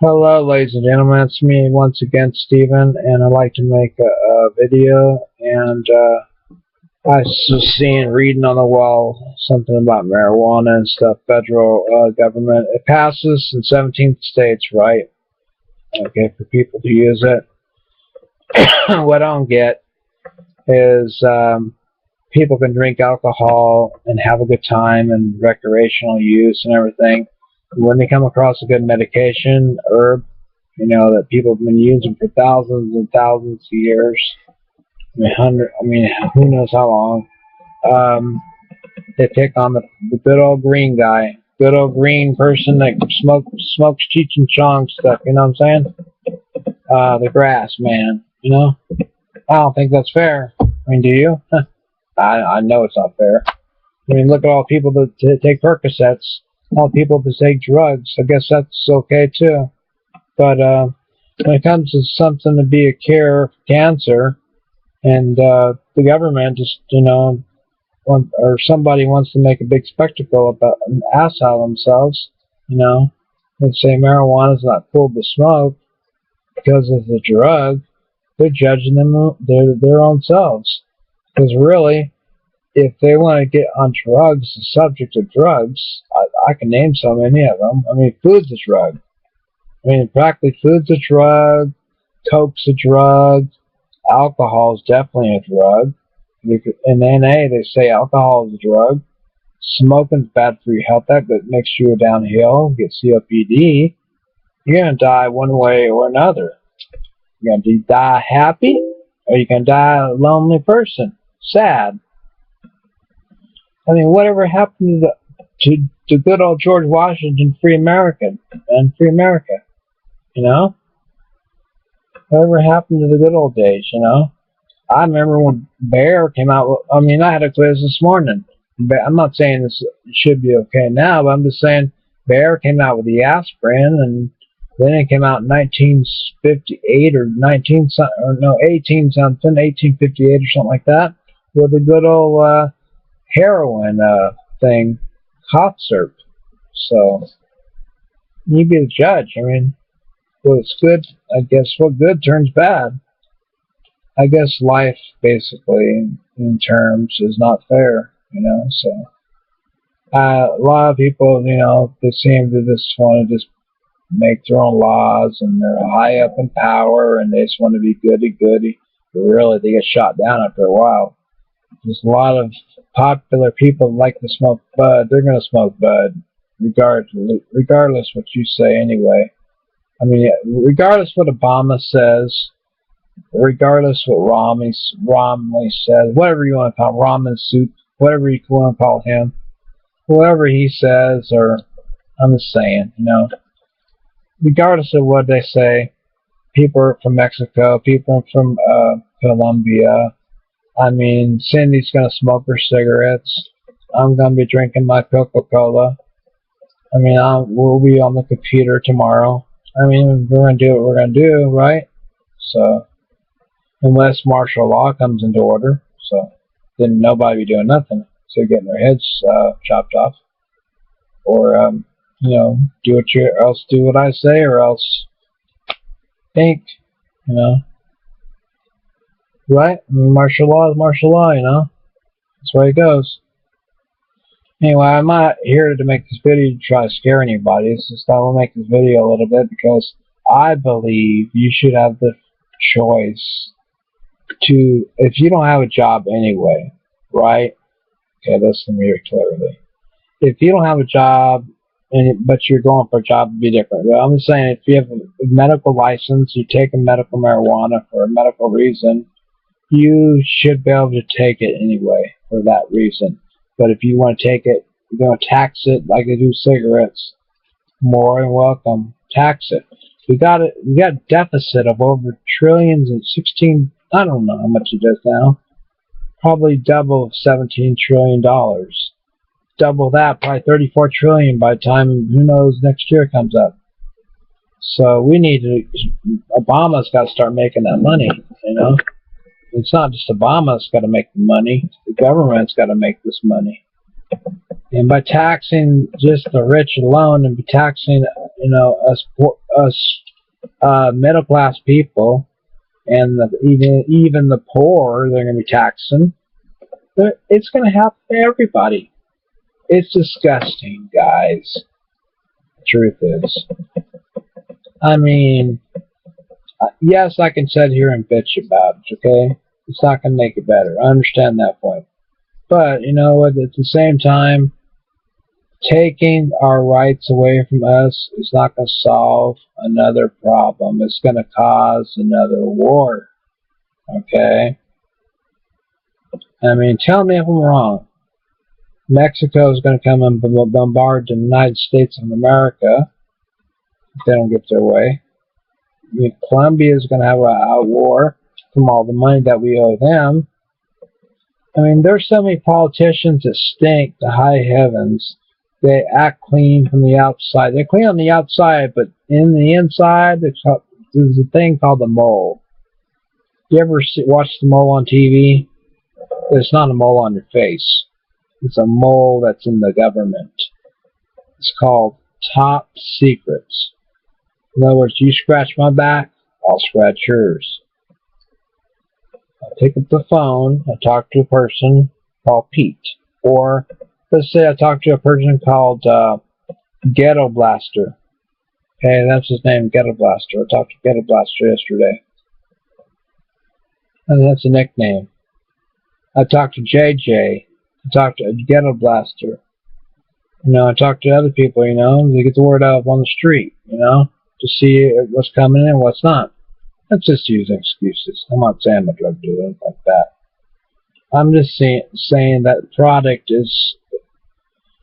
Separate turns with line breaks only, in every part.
Hello, ladies and gentlemen. It's me once again, Steven, and I'd like to make a video. And I was seeing, reading on the wall, something about marijuana and stuff. Federal government. It passes in 17 states, right? Okay, for people to use it. What I don't get is people can drink alcohol and have a good time and recreational use and everything. When they come across a good medication, herb, that people have been using for thousands and thousands of years. Who knows how long. They pick on the good old green guy, good old green person that smokes Cheech and Chong stuff. You know what I'm saying? The grass man. I don't think that's fair. Do you? I know it's not fair. Look at all people that take Percocets. All people that take drugs. I guess that's okay too. But when it comes to something to be a cure for cancer, and the government just, or somebody wants to make a big spectacle about an ass out of themselves, and say marijuana is not cool to smoke because it's a drug, they're judging them their own selves. Because really, if they want to get on drugs, the subject of drugs, I can name so many of them. Food's a drug. Practically food's a drug, coke's a drug, alcohol's definitely a drug. In NA, they say alcohol is a drug. Smoking's bad for your health. That makes you go downhill, get COPD. You're going to die one way or another. You're going to die happy, or you're going to die a lonely person, sad. Whatever happened to good old George Washington, free America, and free America, Whatever happened to the good old days, I remember when Bear came out. I had a quiz this morning. I'm not saying this should be okay now, but I'm just saying Bear came out with the aspirin, and then it came out in 1958 or 1858 or something like that, with the good old heroin thing, cough syrup. So you be the judge. What's good, I guess, what good turns bad. I guess life, basically, in terms, is not fair, so a lot of people, they seem to just want to just make their own laws, and they're high up in power, and they just want to be goody-goody, but really they get shot down after a while. There's a lot of popular people that like to smoke bud. They're going to smoke bud, regardless what you say anyway. Regardless what Obama says, regardless what Romney says, whatever you want to call him, ramen soup, whatever you want to call him, whatever he says, or I'm just saying, regardless of what they say, people are from Mexico, people are from Colombia. Cindy's going to smoke her cigarettes. I'm going to be drinking my Coca-Cola. We'll be on the computer tomorrow. We're going to do what we're going to do, right? So, unless martial law comes into order, so then nobody be doing nothing. So getting their heads chopped off. Or, do what I say, or else think, Right? Martial law is martial law, That's where it goes. Anyway, I'm not here to make this video to try to scare anybody. It's just I will make this video a little bit because I believe you should have the choice to, if you don't have a job anyway, right? Okay, listen to me clearly. If you don't have a job, but you're going for a job, it'd be different. But I'm just saying, if you have a medical license, you take a medical marijuana for a medical reason, you should be able to take it anyway for that reason. But if you want to take it, you're going to tax it like they do cigarettes. More than welcome. Tax it. We got a deficit of over trillions and 16, I don't know how much it is now. Probably double $17 trillion. Double that, probably 34 trillion by the time, who knows, next year comes up. So we need to, Obama's got to start making that money, It's not just Obama's got to make the money. The government's got to make this money. And by taxing just the rich alone, and by taxing, us middle class people, and even the poor, they're going to be taxing. It's going to happen to everybody. It's disgusting, guys. The truth is. I mean, yes, I can sit here and bitch about it, okay? It's not going to make it better. I understand that point. But, you know what, at the same time, taking our rights away from us is not going to solve another problem. It's going to cause another war, okay? I mean, tell me if I'm wrong. Mexico is going to come and bombard the United States of America if they don't get their way. I mean, Colombia is going to have a war from all the money that we owe them. I mean, there's so many politicians that stink to high heavens. They act clean from the outside. They're clean on the outside, but in the inside, there's a thing called the mole. You ever watch the mole on TV? It's not a mole on your face. It's a mole that's in the government. It's called top secrets. In other words, you scratch my back, I'll scratch yours. I pick up the phone, I talk to a person called Pete. Or, let's say I talk to a person called Ghetto Blaster. Okay, that's his name, Ghetto Blaster. I talked to Ghetto Blaster yesterday. And that's a nickname. I talked to JJ. I talked to Ghetto Blaster. I talk to other people, they get the word out on the street, to see what's coming in and what's not. That's just using excuses. I'm not saying I'm a drug dealer, anything like that. I'm just saying that product is,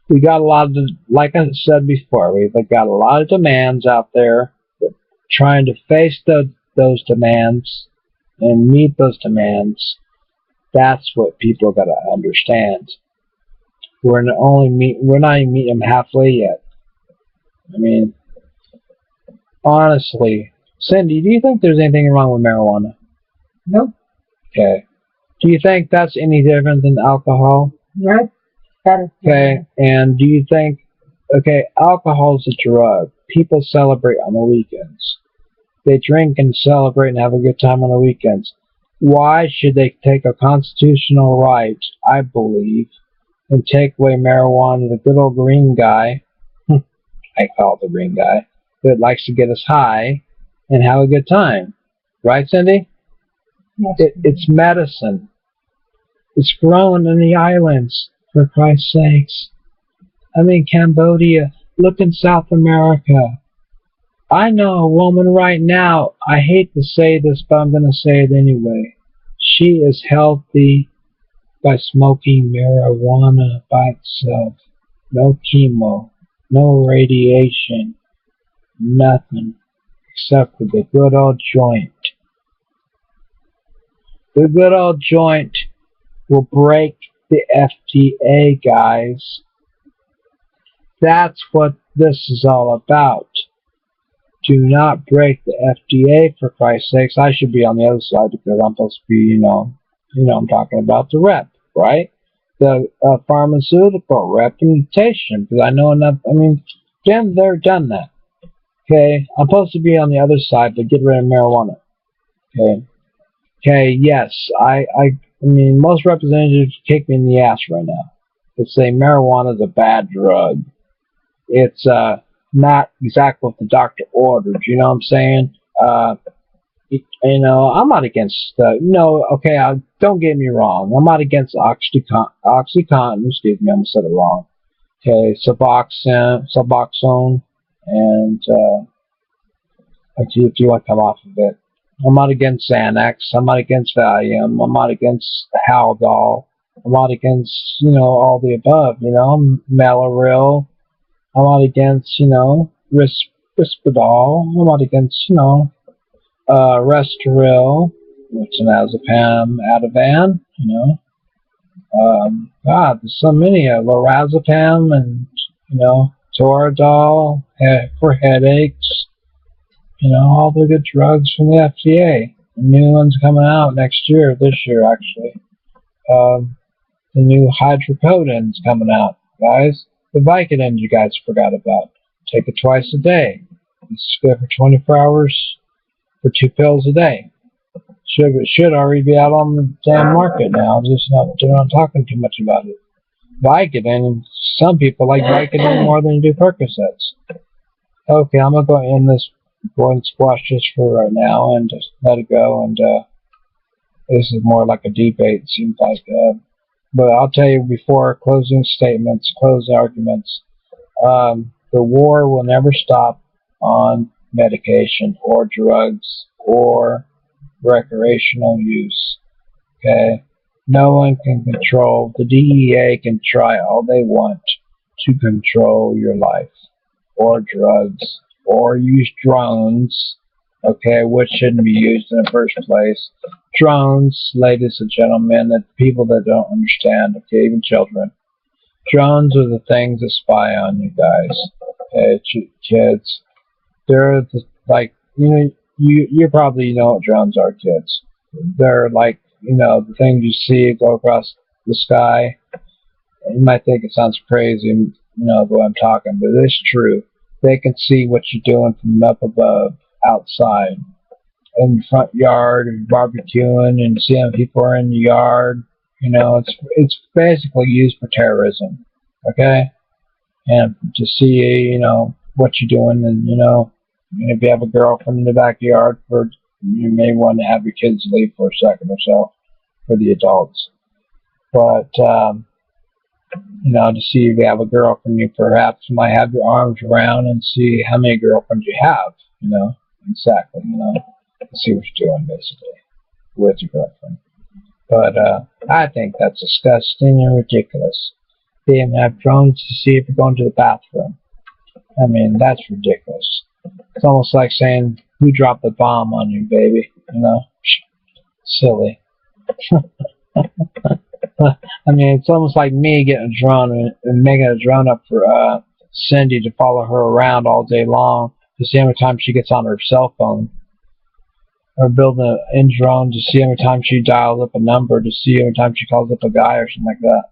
we got a lot of, like I said before, we've got a lot of demands out there. But trying to face those demands and meet those demands, that's what people got to understand. We're not even meeting them halfway yet. I mean, honestly, Cindy, do you think there's anything wrong with marijuana?
Nope.
Okay. Do you think that's any different than alcohol?
No.
Okay. And do you think, alcohol is a drug. People celebrate on the weekends. They drink and celebrate and have a good time on the weekends. Why should they take a constitutional right, I believe, and take away marijuana? The good old green guy, I call it the green guy, that likes to get us high and have a good time. Right, Cindy?
Yes.
It's medicine. It's grown in the islands, for Christ's sakes. I mean, Cambodia. Look in South America. I know a woman right now, I hate to say this, but I'm going to say it anyway. She is healthy by smoking marijuana by itself. No chemo, no radiation, nothing except for the good old joint. The good old joint will break the FDA, guys. That's what this is all about. Do not break the FDA, for Christ's sakes. I should be on the other side because I'm supposed to be, I'm talking about the rep, right? The pharmaceutical representation, because I know enough. I mean, they're done that. Okay, I'm supposed to be on the other side, but get rid of marijuana. Okay, yes, I mean, most representatives kick me in the ass right now. They say marijuana is a bad drug. It's not exactly what the doctor ordered. You know what I'm saying? I'm not against. Don't get me wrong. I'm not against OxyContin. Excuse me, I almost said it wrong. Okay, Suboxone, and if you want to come off of it. I'm not against Xanax. I'm not against Valium. I'm not against Haldol. I'm not against, all the above, Mellaril. I'm not against, Risperdal. I'm not against, Restoril, which is Azepam, Ativan, God, there's so many, Lorazepam and, Toradol for headaches, all the good drugs from the FDA. The new one's coming out this year, actually. The new hydrocodon's coming out. guys. The Vicodin you guys forgot about. Take it twice a day. It's good for 24 hours for 2 pills a day. Should already be out on the damn market now. They're not talking too much about it. Vicodin, some people like Vicodin more than do Percocets. Okay, I'm going to go end this, go and squash this for right now and just let it go. And this is more like a debate, seems like. But I'll tell you before closing statements, closing arguments, the war will never stop on medication or drugs or recreational use. Okay? No one can control, the DEA can try all they want to control your life, or drugs, or use drones, okay, which shouldn't be used in the first place. Drones, ladies and gentlemen, that people that don't understand, okay, even children. Drones are the things that spy on you guys, okay, kids. They're like, you probably know what drones are, kids. They're like, the things you see go across the sky. You might think it sounds crazy, the way I'm talking, but it's true. They can see what you're doing from up above, outside, in your front yard, and barbecuing, and seeing people are in the yard. It's basically used for terrorism, okay? And to see, what you're doing, and if you have a girlfriend in the backyard, you may want to have your kids leave for a second or so for the adults. But, to see if you have a girlfriend, you perhaps might have your arms around and see how many girlfriends you have, exactly, to see what you're doing, basically, with your girlfriend. But I think that's disgusting and ridiculous. They even have drones to see if you're going to the bathroom. I mean, that's ridiculous. It's almost like saying, who dropped the bomb on you, baby? Silly. I mean, it's almost like me getting a drone and making a drone up for Cindy to follow her around all day long to see how many times she gets on her cell phone. Or building an in drone to see how many times she dials up a number, to see how many times she calls up a guy or something like that.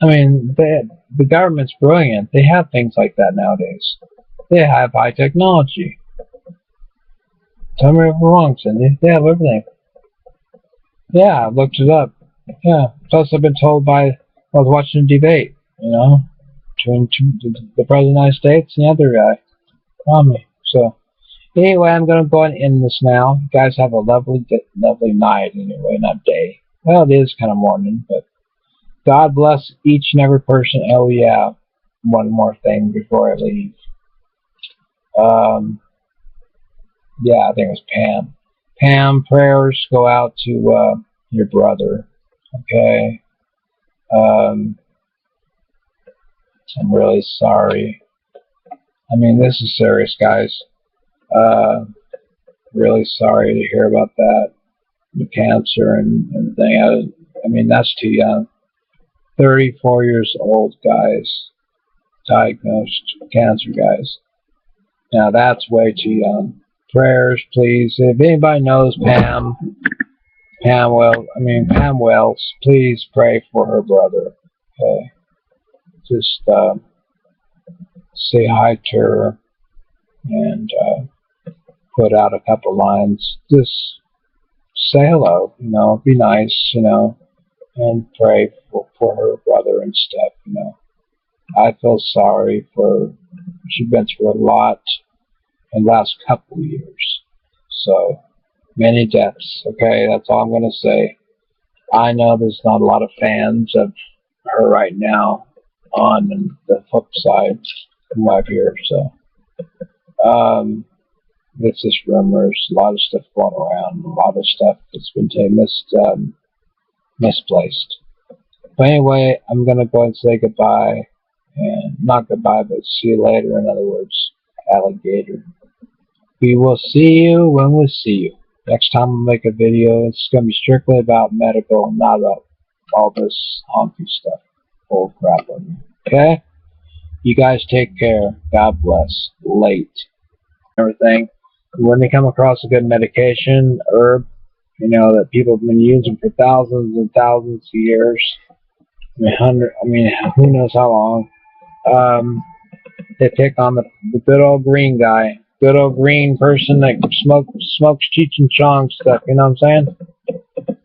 I mean, the government's brilliant. They have things like that nowadays. They have high technology. Tell me if I'm wrong, Cindy. They have everything. Yeah, I've looked it up. Yeah. Plus, I've been told I was watching a debate, between the President of the United States and the other guy, Tommy. So, anyway, I'm going to go and end this now. You guys have a lovely night anyway, not day. Well, it is kind of morning, but God bless each and every person. Oh, yeah. One more thing before I leave. Yeah, I think it was Pam. Pam, prayers go out to your brother. Okay? I'm really sorry. I mean, this is serious, guys. Really sorry to hear about that. The cancer and everything. I mean, that's too young. 34 years old, guys. Diagnosed with cancer, guys. Now, that's way too young. Prayers, please. If anybody knows Pam Wells, please pray for her brother. Okay? Just say hi to her and put out a couple lines. Just say hello, be nice, and pray for her brother and stuff, I feel sorry for, she's been through a lot in the last couple of years. So, many deaths, okay? That's all I'm going to say. I know there's not a lot of fans of her right now on the flip side from what I've heard, so. It's just rumors, a lot of stuff going around, a lot of stuff that's been misplaced. But anyway, I'm going to go and say goodbye. And not goodbye, but see you later, in other words, alligator. We will see you when we see you. Next time I make a video, it's going to be strictly about medical, not about all this honky stuff. Bull crap on you. Okay? You guys take care. God bless. Late. Everything. When they come across a good medication, herb, that people have been using for thousands and thousands of years, Who knows how long. They pick on the good old green guy, good old green person that smokes Cheech and Chong stuff. You know what I'm saying?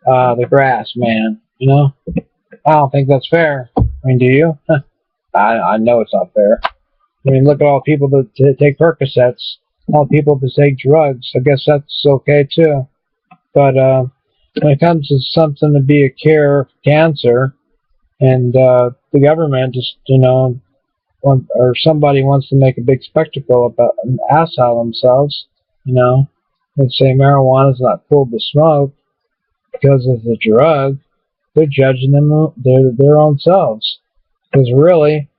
The grass man. You know, I don't think that's fair. I mean, do you? I know it's not fair. I mean, look at all the people that take Percocets, all the people that take drugs. I guess that's okay too. But when it comes to something to be a cure for cancer, and the government just, or somebody wants to make a big spectacle about an ass out of themselves, and say marijuana is not cool to smoke because of the drug, they're judging them their own selves. Because really,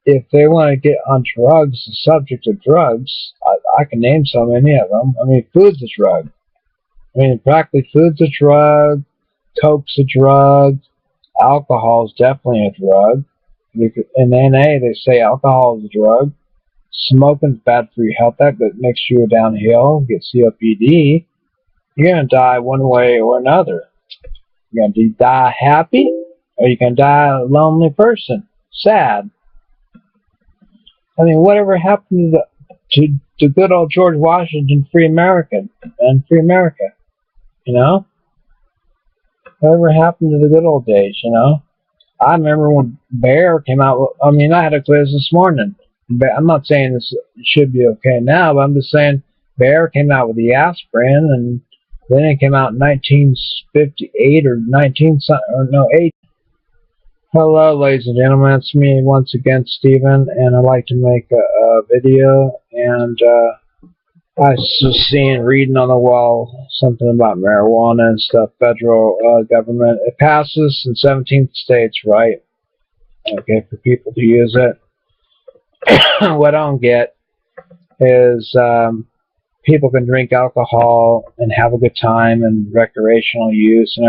if they want to get on drugs, the subject of drugs, I can name so many of them. I mean, food's a drug. I mean, practically food's a drug, coke's a drug, alcohol is definitely a drug. In NA, they say alcohol is a drug. Smoking's bad for your health. That makes you go downhill, get COPD. You're going to die one way or another. You're going to die happy, or you're going to die a lonely person, sad. I mean, whatever happened to good old George Washington, free America, and free America, Whatever happened to the good old days, I remember when Bear came out. I had a quiz this morning. I'm not saying this should be okay now, but I'm just saying Bear came out with the aspirin, and then it came out in 1958 or 8. Hello, ladies and gentlemen. It's me once again, Steven, and I'd like to make a video. And I was reading on the wall something about marijuana and stuff, federal government. It passes in 17 states, right? Okay, for people to use it. What I don't get is people can drink alcohol and have a good time and recreational use and